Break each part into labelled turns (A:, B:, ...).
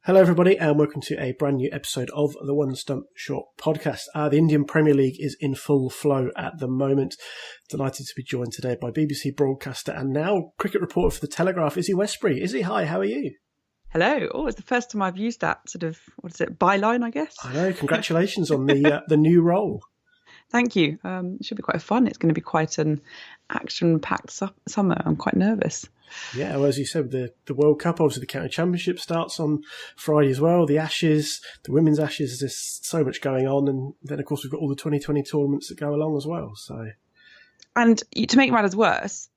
A: Hello, everybody, and welcome to a brand new episode of the One Stump Short podcast. The Indian Premier League is in full flow at the moment. Delighted to be joined today by BBC broadcaster and now cricket reporter for the Telegraph, Izzy Westbury. Izzy, hi, how are you?
B: Hello. Oh, it's the first time I've used that sort of, byline, I guess.
A: I know, congratulations on the new role.
B: Thank you. It should be quite fun. It's going to be quite an action-packed summer. I'm quite nervous.
A: Yeah, well, as you said, the World Cup, obviously the County Championship starts on Friday as well. The Ashes, the Women's Ashes, there's so much going on. And then, of course, we've got all the 2020 tournaments that go along as well.
B: And to make matters worse,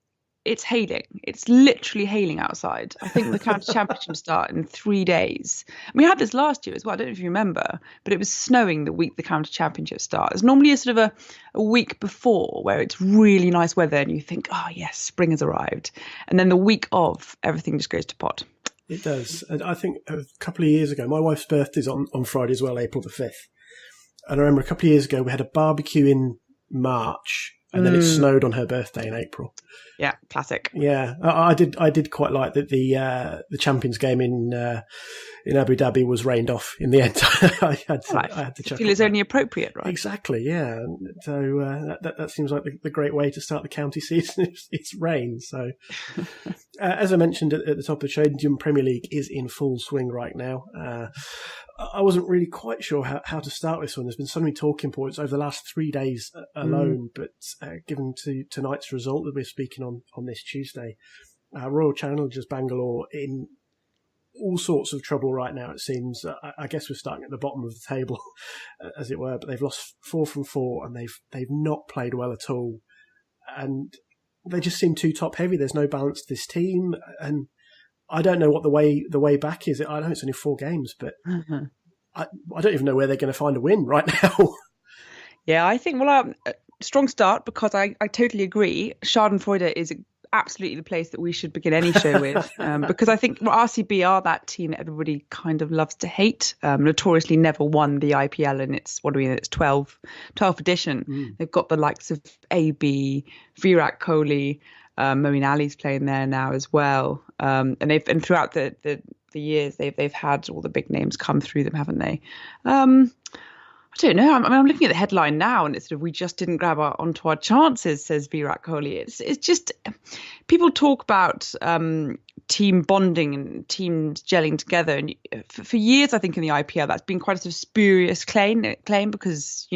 B: it's hailing. It's literally hailing outside. I think the County Championship start in 3 days. We had this last year as well. I don't know if you remember, but it was snowing the week the County Championship starts. There's normally a sort of a week before where it's really nice weather and you think, oh yes, spring has arrived. And then the week of, everything just goes to pot.
A: It does. And I think a couple of years ago, my wife's birthday's on Friday as well, April the 5th. And I remember a couple of years ago, we had a barbecue in March. And then it snowed on her birthday in April.
B: Yeah, classic.
A: Yeah, I did quite like that the Champions game in Abu Dhabi was rained off in the end. I had to
B: chuckle. I feel it's only appropriate, right?
A: Exactly, yeah. So that seems like the great way to start the county season. It's rain. So as I mentioned at the top of the show, the Indian Premier League is in full swing right now. I wasn't really quite sure how to start this one. There's been so many talking points over the last 3 days alone, but given to tonight's result that we're speaking on this Tuesday, Royal Challengers Bangalore in all sorts of trouble right now, it seems. I guess we're starting at the bottom of the table, as it were, but they've lost 4 from 4 and they've not played well at all. And they just seem too top-heavy. There's no balance to this team, and I don't know what the way back is. I know it's only 4 games, but I don't even know where they're going to find a win right now.
B: Yeah, I think, strong start because I totally agree. Schadenfreude is absolutely the place that we should begin any show with because I think RCB are that team that everybody kind of loves to hate. Notoriously never won the IPL in its 12th edition. They've got the likes of AB, Virat Kohli, Moeen Ali's playing there now as well, and throughout the years they've had all the big names come through them, haven't they? I don't know. I'm looking at the headline now, and it's sort of, we just didn't grab onto our chances, says Virat Kohli. It's just, people talk about team bonding and teams gelling together, and for years, I think in the IPL, that's been quite a sort of spurious claim because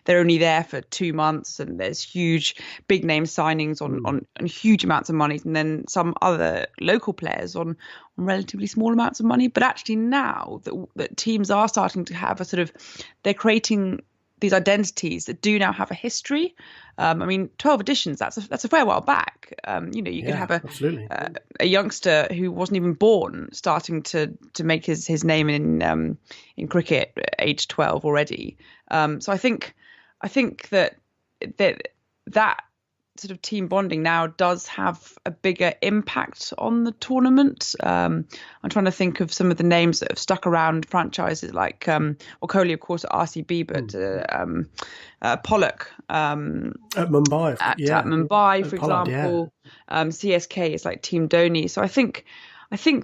B: they're only there for 2 months, and there's huge big name signings on huge amounts of money, and then some other local players on relatively small amounts of money. But actually now that teams are starting to have they're creating these identities that do now have a history. 12 editions, that's a fair while back. You could have a youngster who wasn't even born starting to make his name in cricket at age 12 already. So I think that sort of team bonding now does have a bigger impact on the tournament. I'm trying to think of some of the names that have stuck around franchises like Kohli, of course, at RCB, but Pollock
A: at Mumbai,
B: at Mumbai, for example. CSK is like Team Dhoni. So I think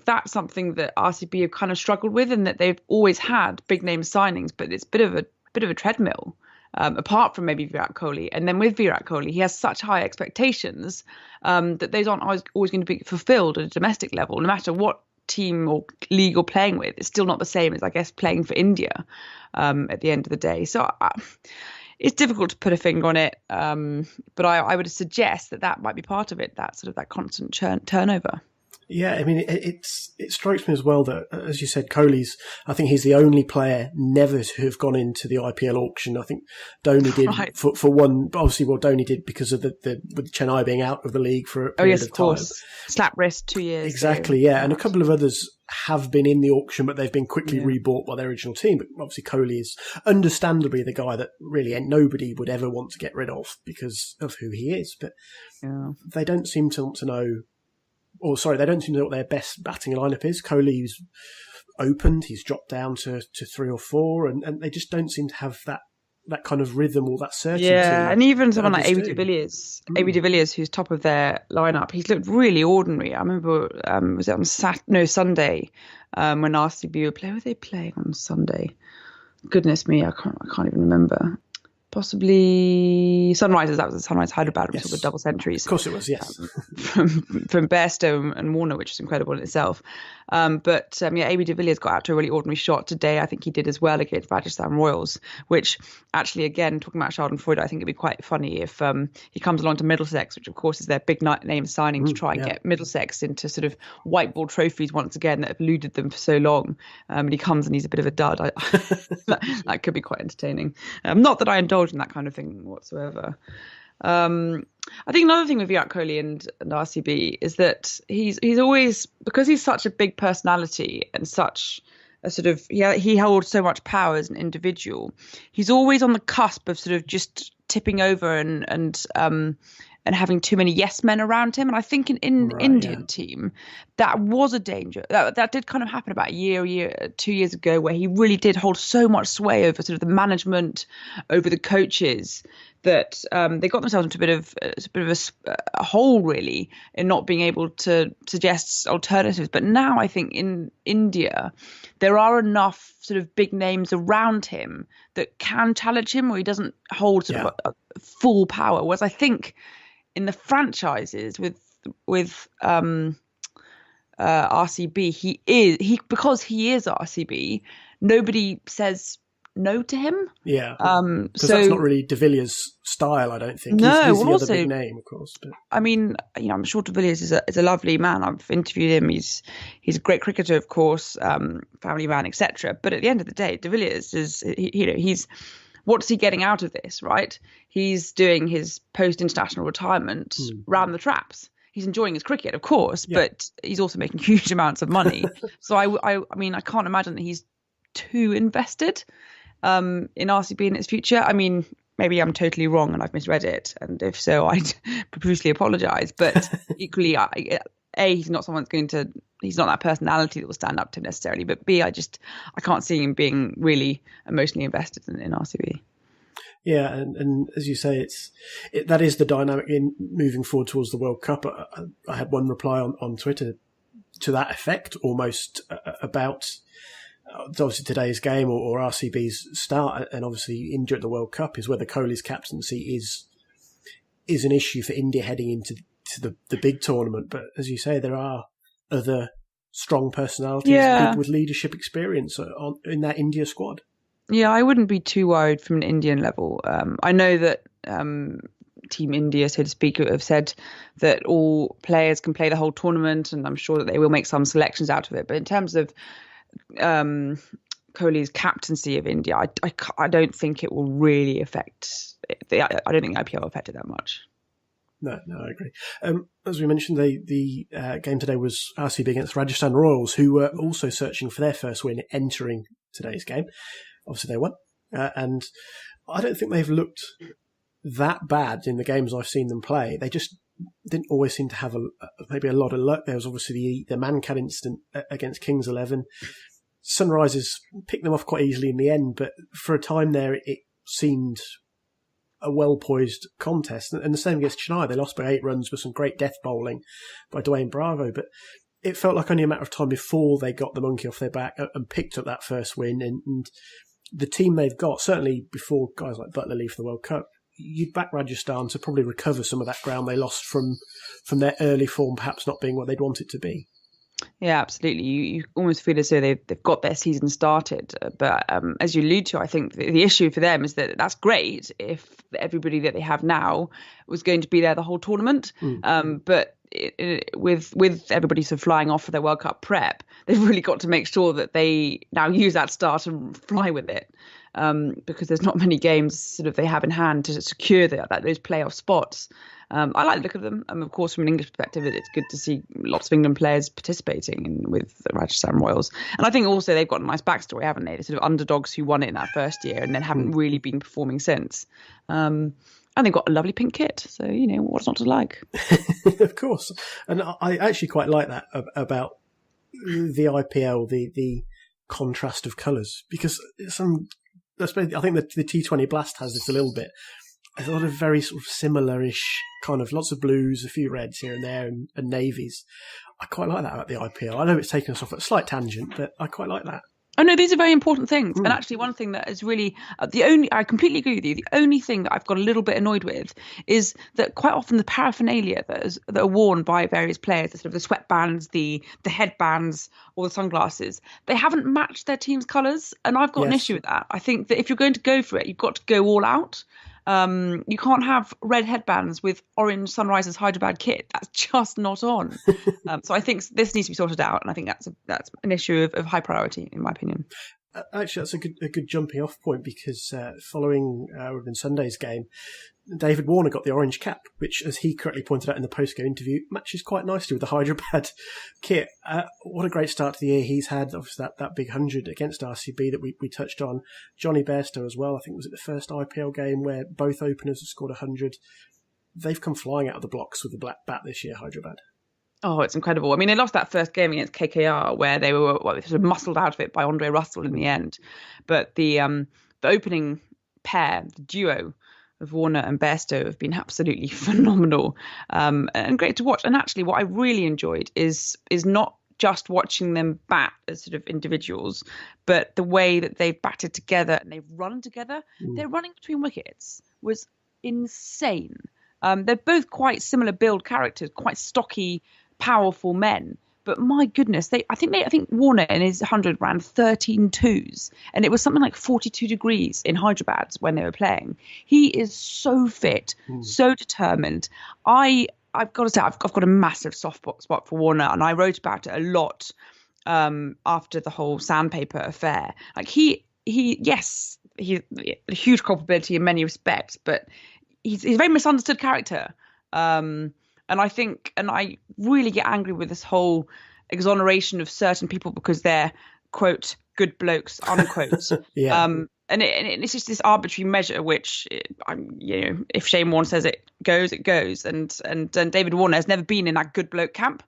B: that's something that RCB have kind of struggled with, and that they've always had big name signings, but it's a bit of a treadmill. Apart from maybe Virat Kohli. And then with Virat Kohli, he has such high expectations that those aren't always going to be fulfilled at a domestic level, no matter what team or league you're playing with. It's still not the same as, I guess, playing for India at the end of the day. So it's difficult to put a finger on it, but I would suggest that might be part of it, that sort of that constant turnover.
A: Yeah, I mean, it strikes me as well that, as you said, Kohli's, I think he's the only player never to have gone into the IPL auction. I think Dhoni did for one, obviously, Dhoni did because of with Chennai being out of the league for a period of time.
B: Course. Slap wrist, 2 years.
A: Exactly, yeah. And a couple of others have been in the auction, but they've been quickly rebought by their original team. But obviously Kohli is understandably the guy that really nobody would ever want to get rid of because of who he is. But they don't seem to want to know. They don't seem to know what their best batting lineup is. Kohli's opened, he's dropped down to 3 or 4, and they just don't seem to have that that kind of rhythm or that certainty.
B: Yeah, and even someone like
A: AB
B: de Villiers, who's top of their lineup, he's looked really ordinary. I remember, was it on Sunday, when RCB were playing? Who were they playing on Sunday? Goodness me, I can't even remember. Possibly Sunrisers. That was the Sunrise Hyderabad. We saw the double centuries.
A: Of course it was, yes.
B: From Bairstow and Warner, which is incredible in itself. But AB de Villiers got out to a really ordinary shot today. I think he did as well against Rajasthan Royals, which actually, again, talking about Schadenfreude, I think it'd be quite funny if he comes along to Middlesex, which of course is their big name signing to try and get Middlesex into sort of white ball trophies once again that have eluded them for so long. And he comes and he's a bit of a dud. That could be quite entertaining. Not that I indulge in that kind of thing whatsoever. I think another thing with Virat Kohli and RCB is that he's always, because he's such a big personality and such a sort of, he holds so much power as an individual. He's always on the cusp of sort of just tipping over and having too many yes men around him. And I think in the Indian team, that was a danger. That did kind of happen about 2 years ago, where he really did hold so much sway over sort of the management, over the coaches, that they got themselves into a bit of a hole, really, in not being able to suggest alternatives. But now I think in India, there are enough sort of big names around him that can challenge him, where he doesn't hold sort of a full power. Whereas I think in the franchises with RCB, because he is RCB, nobody says no to him.
A: Yeah, because that's not really de Villiers' style, I don't think.
B: No,
A: he's the other big name, of course. But
B: I mean, I'm sure de Villiers is a lovely man. I've interviewed him. He's a great cricketer, of course, family man, etc. But at the end of the day, de Villiers he's what's he getting out of this, right? He's doing his post-international retirement round the traps. He's enjoying his cricket, of course, but he's also making huge amounts of money. So I mean, I can't imagine that he's too invested in RCB in its future. I mean, maybe I'm totally wrong and I've misread it, and if so, I'd profusely apologise. But equally, he's not someone he's not that personality that will stand up to him necessarily. But B, I can't see him being really emotionally invested in RCB.
A: Yeah, and as you say, that is the dynamic in moving forward towards the World Cup. I had one reply on Twitter to that effect, almost about obviously today's game or RCB's start, and obviously India at the World Cup is whether Kohli's captaincy is an issue for India heading into the big tournament. But as you say, there are other strong personalities with leadership experience in that India squad.
B: Yeah, I wouldn't be too worried from an Indian level. I know that Team India, so to speak, have said that all players can play the whole tournament, and I'm sure that they will make some selections out of it. But in terms of Kohli's captaincy of India, I don't think it will really affect it. I don't think IPL will affect it that much.
A: No, I agree. As we mentioned, the game today was RCB against Rajasthan Royals, who were also searching for their first win entering today's game. Obviously, they won. And I don't think they've looked that bad in the games I've seen them play. They just didn't always seem to have maybe a lot of luck. There was obviously the Mankan incident against Kings 11. Sunrisers picked them off quite easily in the end, but for a time there, it seemed a well-poised contest. And the same against Chennai. They lost by 8 runs with some great death bowling by Dwayne Bravo, but it felt like only a matter of time before they got the monkey off their back and picked up that first win. And the team they've got, certainly before guys like Butler leave for the World Cup, you'd back Rajasthan to probably recover some of that ground they lost from their early form perhaps not being what they'd want it to be.
B: Yeah, absolutely. You almost feel as though they've got their season started. But as you allude to, I think the issue for them is that that's great if everybody that they have now was going to be there the whole tournament. But with everybody sort of flying off for their World Cup prep, they've really got to make sure that they now use that start and fly with it. Because there's not many games sort of they have in hand to secure those playoff spots. I like the look of them. Of course, from an English perspective, it's good to see lots of England players participating with the Rajasthan Royals. And I think also they've got a nice backstory, haven't they? They're sort of underdogs who won it in that first year and then haven't really been performing since. And they've got a lovely pink kit. So, what's not to like?
A: Of course. And I actually quite like that about the IPL, the contrast of colours, because some I think the T20 Blast has this a little bit. There's a lot of very sort of similar-ish kind of lots of blues, a few reds here and there, and navies. I quite like that about the IPL. I know it's taken us off at a slight tangent, but I quite like that.
B: Oh no, these are very important things. And actually one thing that is really I completely agree with you. The only thing that I've got a little bit annoyed with is that quite often the paraphernalia that are worn by various players, the sort of the sweatbands, the headbands, or the sunglasses, they haven't matched their team's colours. And I've got an issue with that. I think that if you're going to go for it, you've got to go all out. You can't have red headbands with orange Sunrisers Hyderabad kit. That's just not on. So I think this needs to be sorted out, and I think that's an issue of high priority, in my opinion.
A: Actually, that's a good jumping off point, because following within Sunday's game, David Warner got the orange cap, which, as he correctly pointed out in the post-game interview, matches quite nicely with the Hyderabad kit. What a great start to the year he's had. Obviously, that big 100 against RCB that we touched on. Johnny Bairstow as well. I think was it the first IPL game where both openers have scored 100. They've come flying out of the blocks with the black bat this year, Hyderabad.
B: Oh, it's incredible. I mean, they lost that first game against KKR where they were sort of muscled out of it by Andre Russell in the end. But the opening pair, the duo of Warner and Bairstow, have been absolutely phenomenal and great to watch. And actually, what I really enjoyed is not just watching them bat as sort of individuals, but the way that they've batted together and they've run together. Their running between wickets was insane. They're both quite similar build characters, quite stocky, powerful men. But my goodness, I think Warner in his 100 ran 13 twos, and it was something like 42 degrees in Hyderabad when they were playing. He is so fit, so determined. I've got to say, I've got a massive soft spot for Warner, and I wrote about it a lot after the whole sandpaper affair. Like he's a huge culpability in many respects, but he's a very misunderstood character. And I really get angry with this whole exoneration of certain people because they're, quote, good blokes, unquote.
A: Yeah.
B: And it's just this arbitrary measure, which, if Shane Warne says it goes, it goes. And David Warner has never been in that good bloke camp.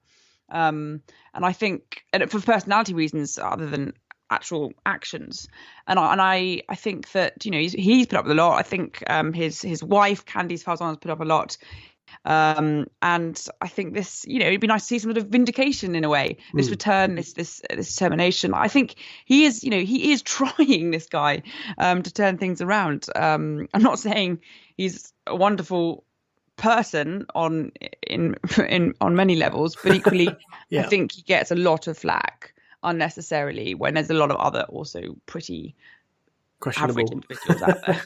B: And I think, and for personality reasons other than actual actions. And I think that, he's put up with a lot. I think his wife, Candice Falzon, has put up a lot. And I think this, it'd be nice to see some sort of vindication in a way. This return, this determination. I think he is trying, this guy, to turn things around. I'm not saying he's a wonderful person on many levels, but equally, I think he gets a lot of flack unnecessarily when there's a lot of other also pretty
A: questionable
B: average individuals out there.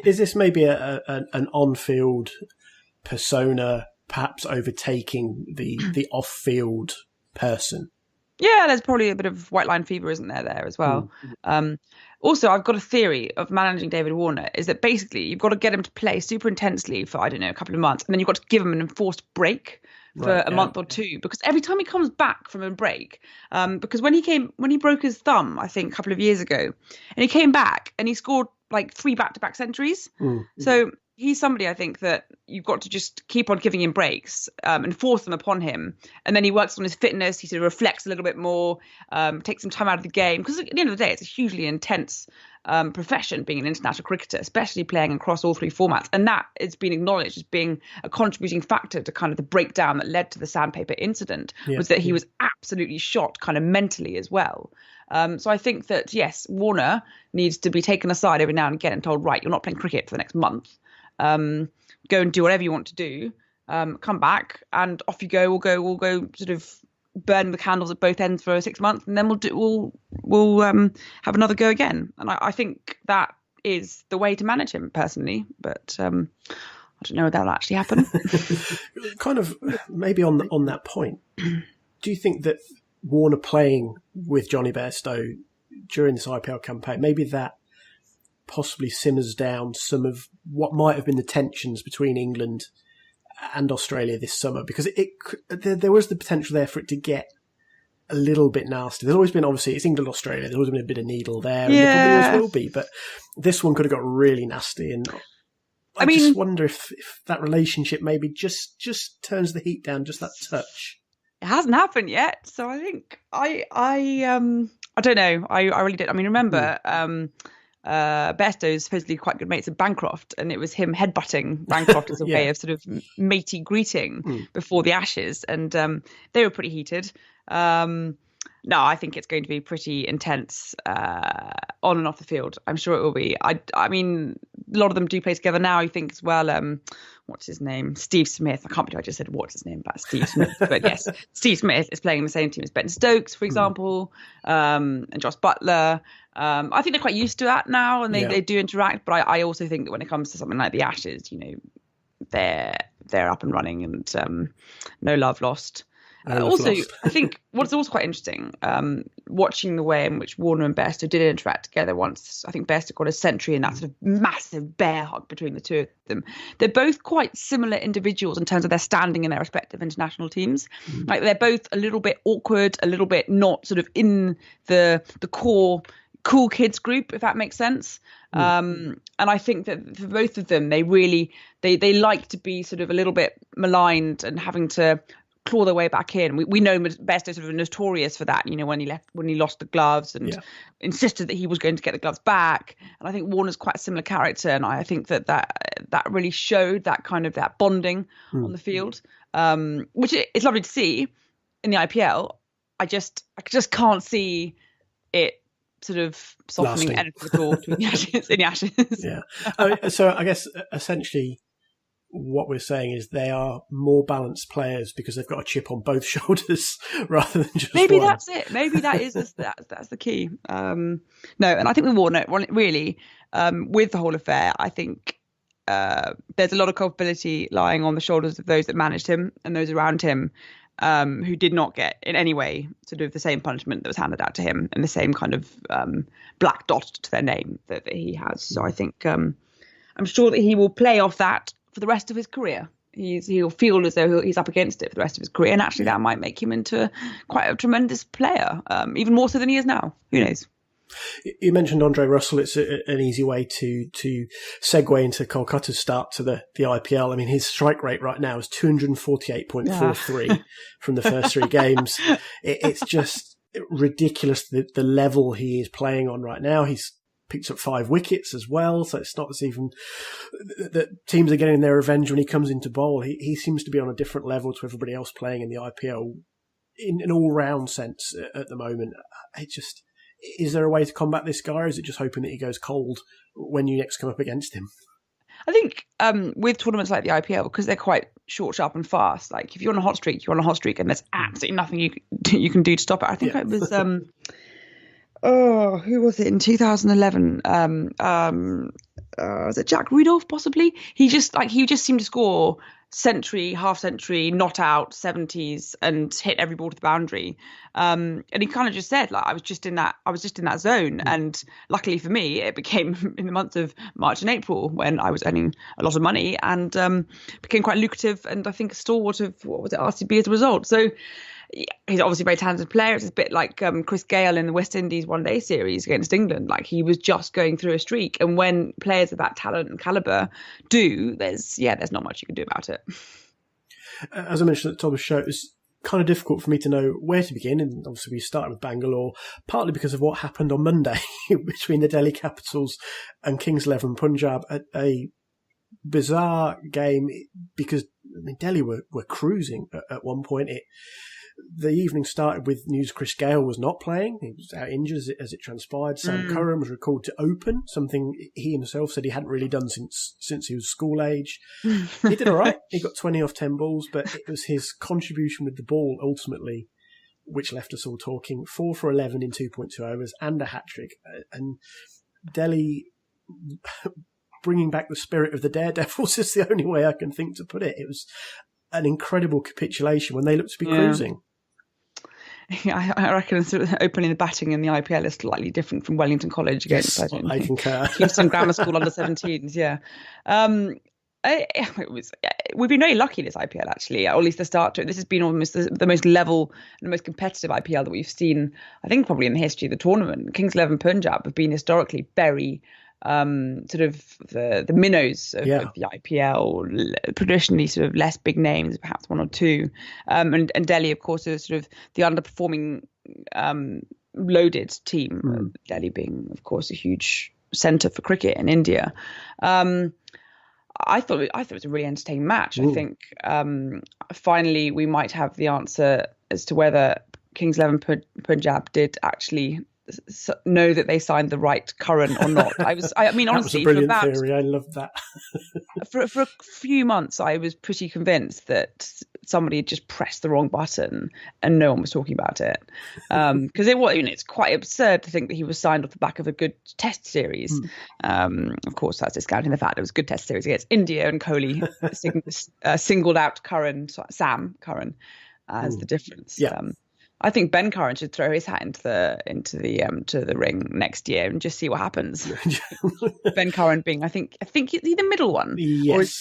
A: Is this maybe an on-field persona perhaps overtaking the off-field person?
B: Yeah, there's probably a bit of white line fever, isn't there as well? Also, I've got a theory of managing David Warner is that basically you've got to get him to play super intensely for, a couple of months, and then you've got to give him an enforced break for a month or two, because every time he comes back from a break, because when he broke his thumb, I think a couple of years ago, and he came back and he scored like 3 back-to-back centuries. So he's somebody, I think, that you've got to just keep on giving him breaks and force them upon him. And then he works on his fitness. He sort of reflects a little bit more, takes some time out of the game. Because at the end of the day, it's a hugely intense profession being an international cricketer, especially playing across all 3 formats. And that has been acknowledged as being a contributing factor to kind of the breakdown that led to the sandpaper incident, was that he was absolutely shot kind of mentally as well. So I think that, yes, Warner needs to be taken aside every now and again and told, right, you're not playing cricket for the next month. Go and do whatever you want to do. Come back and off you go. We'll go sort of burn the candles at both ends for 6 months, and then we'll have another go again. And I think that is the way to manage him personally. But I don't know if that'll actually happen.
A: Kind of maybe on that point, do you think that Warner playing with Johnny Bairstow during this IPL campaign, maybe that possibly simmers down some of what might have been the tensions between England and Australia this summer? Because there was the potential there for it to get a little bit nasty. There's always been, obviously, it's England, Australia, there's always been a bit of needle there, and there probably always will be, but this one could have got really nasty, and I just wonder if that relationship maybe just turns the heat down just that touch.
B: It hasn't happened yet, so I think I don't know. I really did. I mean, remember, Bairstow's supposedly quite good mates with Bancroft, and it was him headbutting Bancroft as a way of sort of matey greeting before the Ashes, and they were pretty heated. No, I think it's going to be pretty intense on and off the field. I'm sure it will be. I mean, a lot of them do play together now. You think as well. What's his name? Steve Smith. I can't believe I just said what's his name about Steve Smith. But yes, Steve Smith is playing in the same team as Ben Stokes, for example, and Josh Buttler. I think they're quite used to that now, and they do interact. But I also think that when it comes to something like the Ashes, they're up and running, and no love lost. Also, I think what's also quite interesting, watching the way in which Warner and Bairstow did interact together once. I think Bairstow got a century in that sort of massive bear hug between the two of them. They're both quite similar individuals in terms of their standing in their respective international teams. Like they're both a little bit awkward, a little bit not sort of in the core cool kids group, if that makes sense. And I think that for both of them, they really they like to be sort of a little bit maligned and having to claw their way back in. We know Bairstow sort of notorious for that, when he lost the gloves and insisted that he was going to get the gloves back. And I think Warner's quite a similar character, and I think that really showed that kind of that bonding on the field, which is lovely to see in the IPL. I just can't see it sort of softening anything at all in the Ashes.
A: Yeah. So I guess essentially what we're saying is they are more balanced players because they've got a chip on both shoulders rather than just
B: maybe
A: one.
B: That's it. Maybe that's the key. No, and I think with Warner, really, with the whole affair, I think there's a lot of culpability lying on the shoulders of those that managed him and those around him, who did not get in any way sort of the same punishment that was handed out to him and the same kind of black dot to their name that he has. So I think I'm sure that he will play off that for the rest of his career. He'll feel as though he's up against it for the rest of his career, and actually that might make him into quite a tremendous player, even more so than he is now. Who knows?
A: You mentioned Andre Russell. It's an easy way to segue into Kolkata's start to the IPL. I mean, his strike rate right now is 248.43 from the first three games. It's just ridiculous the level he is playing on right now. He's picked up 5 wickets as well, so it's not as even that teams are getting their revenge when he comes into bowl. He seems to be on a different level to everybody else playing in the IPL in an all-round sense at the moment. Is there a way to combat this guy, or is it just hoping that he goes cold when you next come up against him?
B: I think with tournaments like the IPL, because they're quite short, sharp and fast, like if you're on a hot streak, you're on a hot streak, and there's absolutely nothing you can do to stop it. I think it was who was it in 2011? Was it Jack Rudolph possibly? He just seemed to score century, half century, not out, 70s, and hit every ball to the boundary. And he kind of just said, like, I was just in that zone. And luckily for me, it became in the months of March and April when I was earning a lot of money and became quite lucrative. And I think a stalwart of RCB as a result. So he's obviously a very talented player. It's a bit like Chris Gayle in the West Indies one-day series against England. Like, he was just going through a streak. And when players of that talent and caliber do, there's not much you can do about it.
A: As I mentioned at the top of the show, it was kind of difficult for me to know where to begin. And obviously we started with Bangalore, partly because of what happened on Monday between the Delhi Capitals and Kings 11 Punjab. A bizarre game because Delhi were cruising at one point. The evening started with news Chris Gayle was not playing. He was out injured as it transpired. Sam Curran was recalled to open, something he himself said he hadn't really done since he was school age. He did all right. He got 20 off 10 balls, but it was his contribution with the ball ultimately which left us all talking. 4 for 11 in 2.2 overs and a hat-trick. And Delhi bringing back the spirit of the Daredevils is the only way I can think to put it. It was an incredible capitulation when they looked to be cruising.
B: Yeah, I reckon sort of opening the batting in the IPL is slightly different from Wellington College against
A: I concur.
B: Kingston Grammar School under 17s. Yeah, we've been very lucky this IPL actually, or at least the start to it. This has been almost the most level and the most competitive IPL that we've seen, I think, probably in the history of the tournament. Kings 11 Punjab have been historically very sort of the minnows of the IPL, traditionally sort of less big names, perhaps one or two, and Delhi, of course, is sort of the underperforming loaded team. Delhi being, of course, a huge centre for cricket in India. I thought it was a really entertaining match. I think finally we might have the answer as to whether Kings 11 Punjab did actually know that they signed the right Curran or not. I mean, honestly,
A: that was a brilliant theory. I loved that.
B: for a few months, I was pretty convinced that somebody had just pressed the wrong button and no one was talking about it. Because it's quite absurd to think that he was signed off the back of a good Test series. Of course, that's discounting the fact it was a good Test series against India, and Kohli singled out Sam Curran as the difference.
A: Yeah.
B: I think Ben Curran should throw his hat into the ring next year and just see what happens. Ben Curran being, I think he's the middle one.
A: Yes,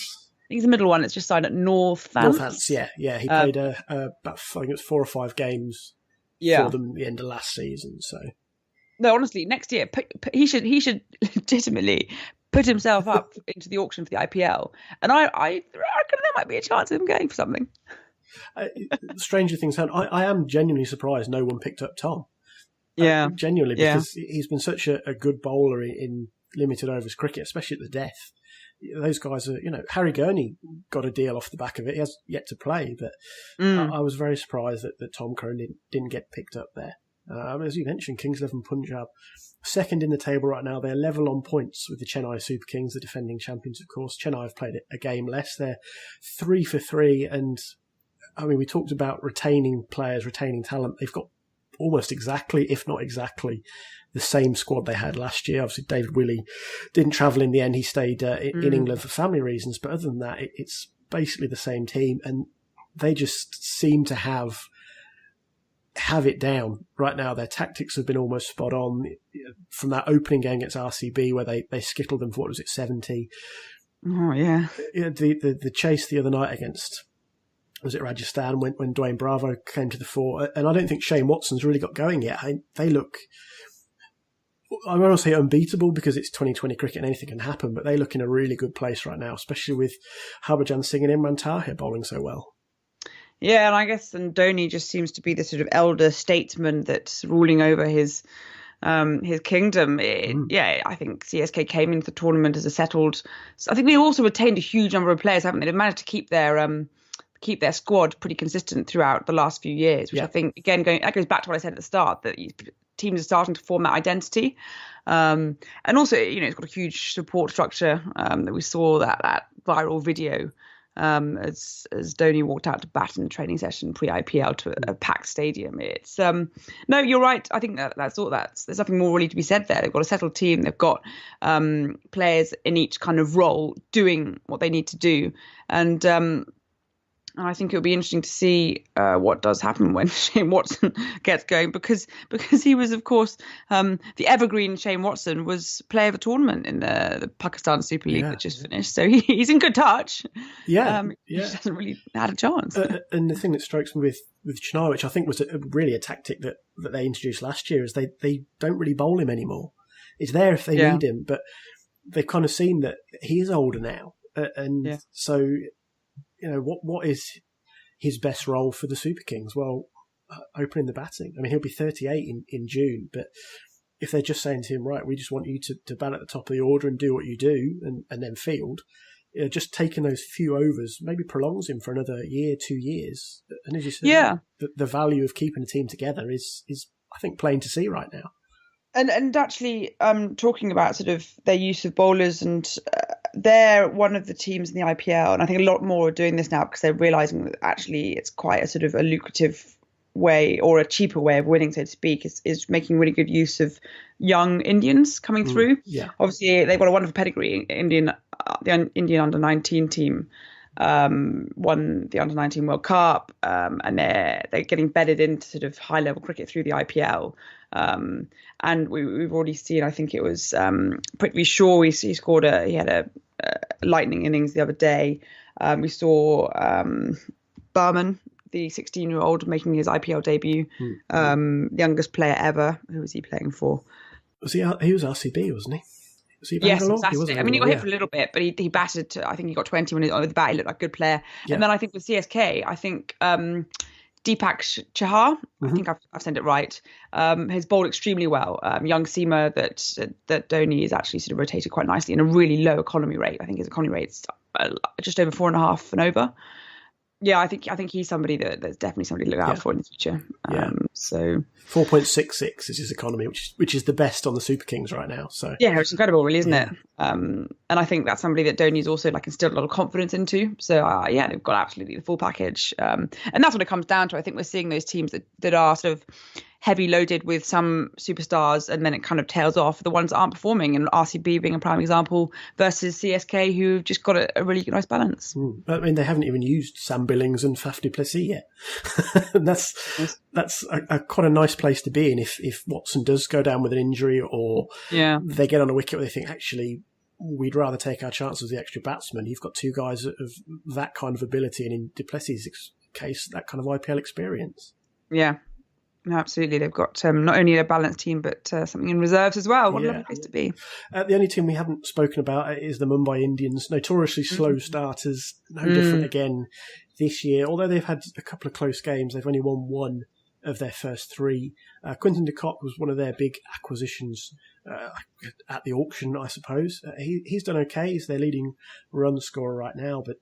B: he's the middle one. It's just signed at Northants.
A: Yeah. He played about, I think it was 4 or 5 games for them at the end of last season. So
B: no, honestly, next year he should legitimately put himself up into the auction for the IPL, and I reckon there might be a chance of him going for something.
A: Stranger things happen. I am genuinely surprised no one picked up Tom. Genuinely, because he's been such a good bowler in limited overs cricket, especially at the death. Those guys are, Harry Gurney got a deal off the back of it. He has yet to play, but I was very surprised that Tom Curran didn't get picked up there. As you mentioned, Kings 11 Punjab, second in the table right now. They're level on points with the Chennai Super Kings, the defending champions, of course. Chennai have played a game less. They're 3 for 3, and I mean, we talked about retaining players, retaining talent. They've got almost exactly, if not exactly, the same squad they had last year. Obviously, David Willey didn't travel in the end. He stayed in England for family reasons. But other than that, it's basically the same team. And they just seem to have it down right now. Their tactics have been almost spot on. From that opening game against RCB where they skittled them for, what was it, 70?
B: Oh, yeah.
A: The chase the other night against... was it Rajasthan when Dwayne Bravo came to the fore? And I don't think Shane Watson's really got going yet. They look, I won't say unbeatable because it's 2020 cricket and anything can happen, but they look in a really good place right now, especially with Harbhajan Singh and Imran Tahir bowling so well.
B: Yeah, and I guess Dhoni just seems to be the sort of elder statesman that's ruling over his kingdom. I think CSK came into the tournament as a settled. I think they also retained a huge number of players, haven't they? They've managed to keep their squad pretty consistent throughout the last few years, which I think, again, that goes back to what I said at the start, that teams are starting to form that identity. And also, it's got a huge support structure that we saw that viral video as Dhoni walked out to bat in the training session pre-IPL to a packed stadium. It's no, you're right. I think there's nothing more really to be said there. They've got a settled team. They've got players in each kind of role doing what they need to do. And I think it'll be interesting to see what does happen when Shane Watson gets going, because he was, of course, the evergreen Shane Watson was player of the tournament in the Pakistan Super League that just finished. So he's in good touch. He just hasn't really had a chance.
A: And the thing that strikes me with Chennai, which I think was really a tactic that they introduced last year, is they don't really bowl him anymore. It's there if they need him, but they've kind of seen that he is older now. So... what is his best role for the Super Kings? Well, opening the batting. I mean, he'll be 38 in June, but if they're just saying to him, right, we just want you to bat at the top of the order and do what you do and then field, just taking those few overs maybe prolongs him for another year, 2 years. And as you said, the value of keeping a team together is I think, plain to see right now.
B: And actually, talking about sort of their use of bowlers, and they're one of the teams in the IPL, and I think a lot more are doing this now because they're realising that actually it's quite a sort of a lucrative way, or a cheaper way of winning, so to speak, is making really good use of young Indians coming through.
A: Yeah.
B: Obviously, they've got a wonderful pedigree. The Indian under-19 team won the under-19 World Cup, and they're getting bedded into sort of high-level cricket through the IPL. And we've already seen, I think it was Prithvi Shaw, he had a lightning innings the other day. We saw Barman, the 16-year-old, making his IPL debut, youngest player ever. Who was he playing for?
A: He was RCB, wasn't he? Was he
B: Yes, exactly. I mean, he got hit for a little bit, but he batted. I think he got 20 when he was on the bat. He looked like a good player. Yeah. And then I think with CSK, I think Deepak Chahar, I think I've said it right, has bowled extremely well. Young seamer that Dhoni is actually sort of rotated quite nicely in a really low economy rate. I think his economy rate's just over 4.5 and over. Yeah, I think he's somebody that's definitely somebody to look out for in the future. So
A: 4.66 is his economy, which is the best on the Super Kings right now. So
B: yeah, it's incredible, really, isn't it? And I think that's somebody that Dhoni's also like instilled a lot of confidence into. So they've got absolutely the full package, and that's what it comes down to. I think we're seeing those teams that are sort of heavy loaded with some superstars, and then it kind of tails off. The ones that aren't performing, and RCB being a prime example, versus CSK, who've just got a really nice balance.
A: I mean, they haven't even used Sam Billings and Faf du Plessis yet. that's quite a nice place to be in if Watson does go down with an injury, or they get on a wicket where they think, actually, we'd rather take our chances with the extra batsman. You've got two guys of that kind of ability, and in du Plessis' case, that kind of IPL experience.
B: Yeah. No, absolutely. They've got not only a balanced team, but something in reserves as well. What a lovely place to be.
A: The only team we haven't spoken about is the Mumbai Indians. Notoriously slow starters. No different again this year. Although they've had a couple of close games, they've only won one of their first three. Quinton de Kock was one of their big acquisitions at the auction, I suppose. He's done okay. He's their leading run scorer right now, but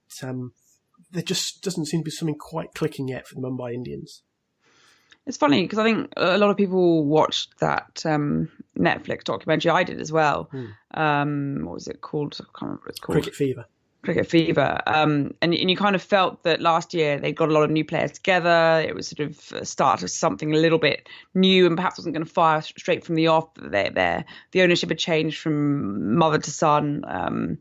A: there just doesn't seem to be something quite clicking yet for the Mumbai Indians.
B: It's funny because I think a lot of people watched that Netflix documentary. I did as well. What was it called? I can't remember what it's called. Cricket Fever. And you kind of felt that last year they got a lot of new players together. It was sort of a start of something a little bit new and perhaps wasn't going to fire straight from the off. The ownership had changed from mother to son.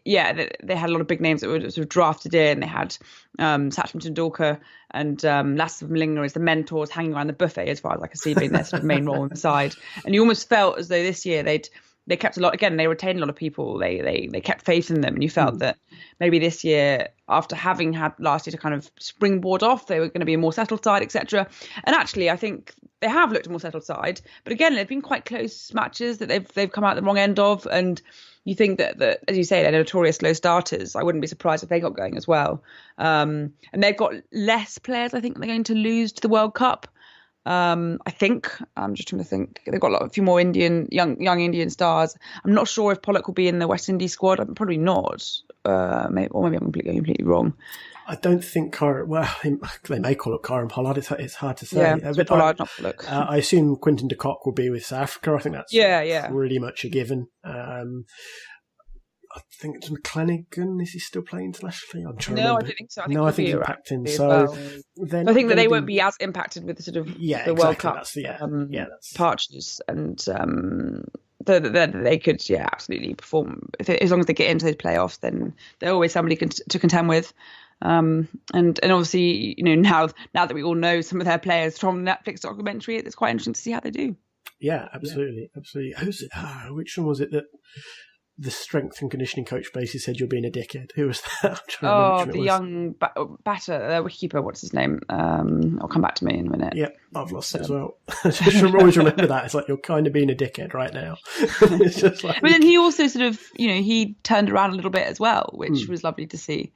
B: They had a lot of big names that were sort of drafted in. They had Sachin Tendulkar and Lasith Malinga as the mentors hanging around the buffet, as far as I can see, being their sort of main role on the side. And you almost felt as though this year they kept a lot. Again, they retained a lot of people. They kept faith in them, and you felt that maybe this year, after having had last year to kind of springboard off, they were going to be a more settled side, etc. And actually, I think they have looked a more settled side. But again, they've been quite close matches that they've come out the wrong end of, and you think that, as you say, they're notorious slow starters. I wouldn't be surprised if they got going as well. And they've got less players, I think, they're going to lose to the World Cup. I think I'm just trying to think. They've got a few more young Indian stars. I'm not sure if Pollock will be in the West Indies squad. Probably not. Maybe I'm completely wrong.
A: I don't think they may call it Karan Pollard. It's hard to say.
B: Yeah, but Pollard, not Pollock.
A: I assume Quinton de Kock will be with South Africa. I think that's really much a given. I think it's McClenaghan. Is he still playing internationally? I'm trying to remember.
B: I don't think so.
A: I think he's impacting. So
B: I think that they won't be as impacted with the sort of the World Cup departures, and they could absolutely perform as long as they get into those playoffs. Then they're always somebody to contend with. And obviously, now that we all know some of their players from the Netflix documentary, it's quite interesting to see how they do.
A: Yeah, absolutely. Who's it? Which one was it that the strength and conditioning coach basically said you're being a dickhead? Who was that?
B: The young batter, wicketkeeper. What's his name? I'll come back to me in a minute.
A: Yeah, I've lost it as well. Just always remember that. It's like you're kind of being a dickhead right now. It's just like...
B: But then he also sort of, he turned around a little bit as well, which was lovely to see.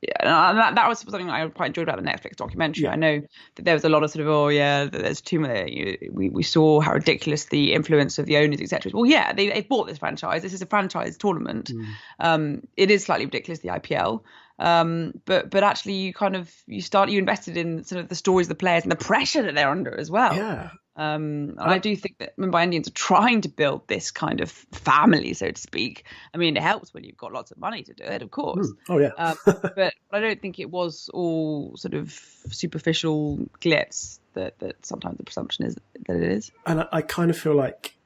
B: Yeah, and that was something I quite enjoyed about the Netflix documentary. I know that there was a lot of sort of, there's too many. We saw how ridiculous the influence of the owners, etc. Well, they bought this franchise. This is a franchise tournament. It is slightly ridiculous, the IPL. But actually, you invested in sort of the stories of the players and the pressure that they're under as well.
A: Yeah.
B: And I do think that Mumbai Indians are trying to build this kind of family, so to speak. I mean, it helps when you've got lots of money to do it, of course.
A: Oh, yeah.
B: But I don't think it was all sort of superficial glitz that sometimes the presumption is that it is.
A: And I kind of feel like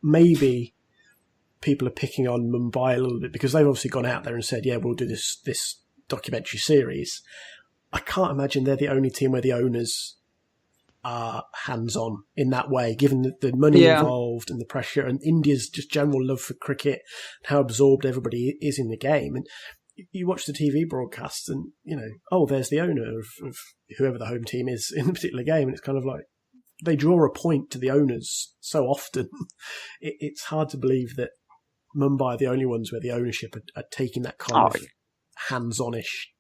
A: maybe people are picking on Mumbai a little bit because they've obviously gone out there and said, we'll do this documentary series. I can't imagine they're the only team where the owners are hands-on in that way, given the money involved and the pressure and India's just general love for cricket, how absorbed everybody is in the game. And you watch the TV broadcasts and, there's the owner of whoever the home team is in a particular game. And it's kind of like they draw a point to the owners so often. It's hard to believe that Mumbai are the only ones where the ownership are taking that kind of hands-on-ish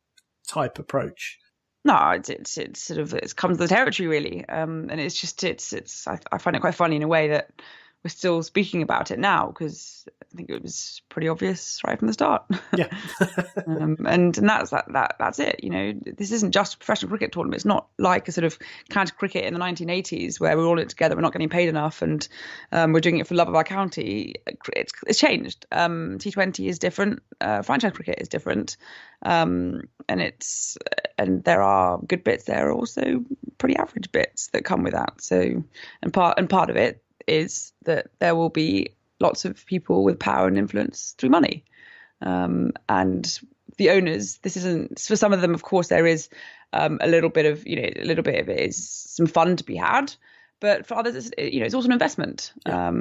A: type approach.
B: No, it's sort of, it comes to the territory really, and it's just I find it quite funny in a way that we're still speaking about it now, because I think it was pretty obvious right from the start.
A: Yeah.
B: And that's it. You know, this isn't just a professional cricket tournament. It's not like a sort of county cricket in the 1980s where we're all in it together, we're not getting paid enough, and we're doing it for love of our county. It's changed. T20 is different. Franchise cricket is different. And there are good bits. There are also pretty average bits that come with that. So, and part of it is that there will be lots of people with power and influence through money, and the owners. This isn't, for some of them, of course, there is a little bit of it is some fun to be had, but for others, it's also an investment. Yeah.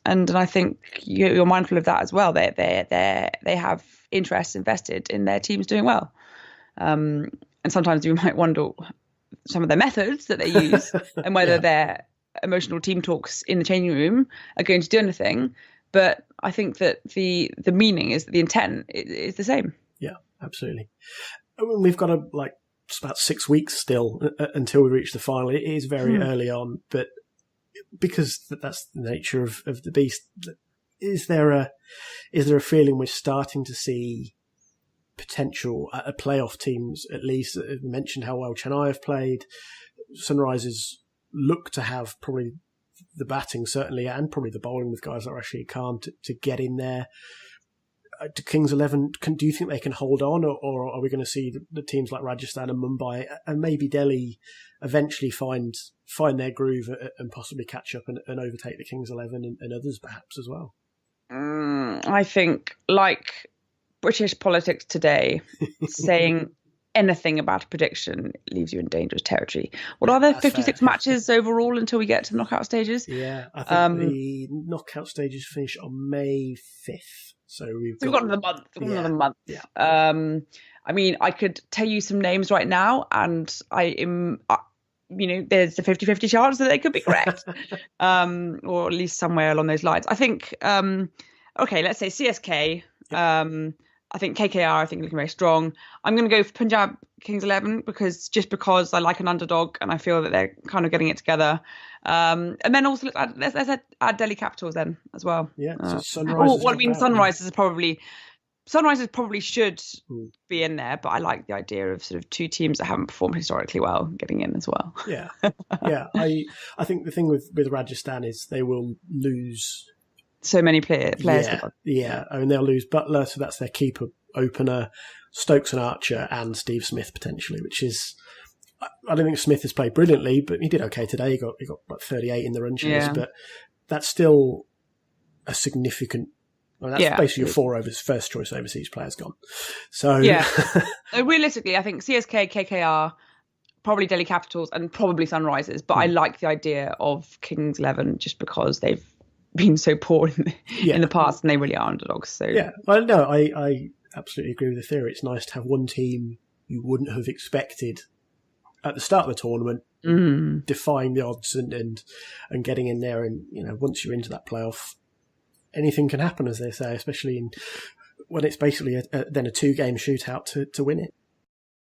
B: And I think you're mindful of that as well. They have interests invested in their teams doing well, and sometimes you might wonder some of their methods that they use and whether their emotional team talks in the changing room are going to do anything. But I think that the meaning is that the intent is the same. Yeah,
A: absolutely. I mean, we've got it's about 6 weeks still until we reach the final. It is very early on, but because that's the nature of the beast, is there a feeling we're starting to see potential at playoff teams, at least? We mentioned how well Chennai have played. Sunrisers look to have probably the batting, certainly, and probably the bowling with guys like Rashid Khan to get in there. Do Kings 11, do you think they can hold on, or are we going to see the teams like Rajasthan and Mumbai and maybe Delhi eventually find their groove and possibly catch up and overtake the Kings 11 and others perhaps as well?
B: I think, like British politics today, saying anything about a prediction leaves you in dangerous territory. What are there, 56 matches overall until we get to the knockout stages?
A: Yeah, I think the knockout stages finish on May 5th. So we've got
B: another month. Another month. Yeah. I mean, I could tell you some names right now, and I am, there's a 50-50 chance that they could be correct, or at least somewhere along those lines. I think, let's say CSK. Yep. I think KKR, I think, looking very strong. I'm going to go for Punjab Kings 11 because I like an underdog and I feel that they're kind of getting it together. And then also let's add Delhi Capitals then as well.
A: Yeah. So Sunrisers.
B: Sunrisers probably should be in there, but I like the idea of sort of two teams that haven't performed historically well getting in as well.
A: Yeah. Yeah. I think the thing with Rajasthan is they will lose
B: so many players.
A: Yeah. I mean, they'll lose Butler, so that's their keeper opener, Stokes and Archer, and Steve Smith potentially, which is, I don't think Smith has played brilliantly, but he did okay today. He got about 38 in the run chase, but that's still a significant. That's basically your first choice overseas players gone. So
B: realistically, I think CSK, KKR, probably Delhi Capitals, and probably Sunrisers. But I like the idea of Kings 11 just because they've been so poor in the past, and they really are underdogs. So
A: I absolutely agree with the theory. It's nice to have one team you wouldn't have expected at the start of the tournament defying the odds and getting in there. And once you're into that playoff, anything can happen, as they say, especially when it's basically then a 2-game shootout to win it.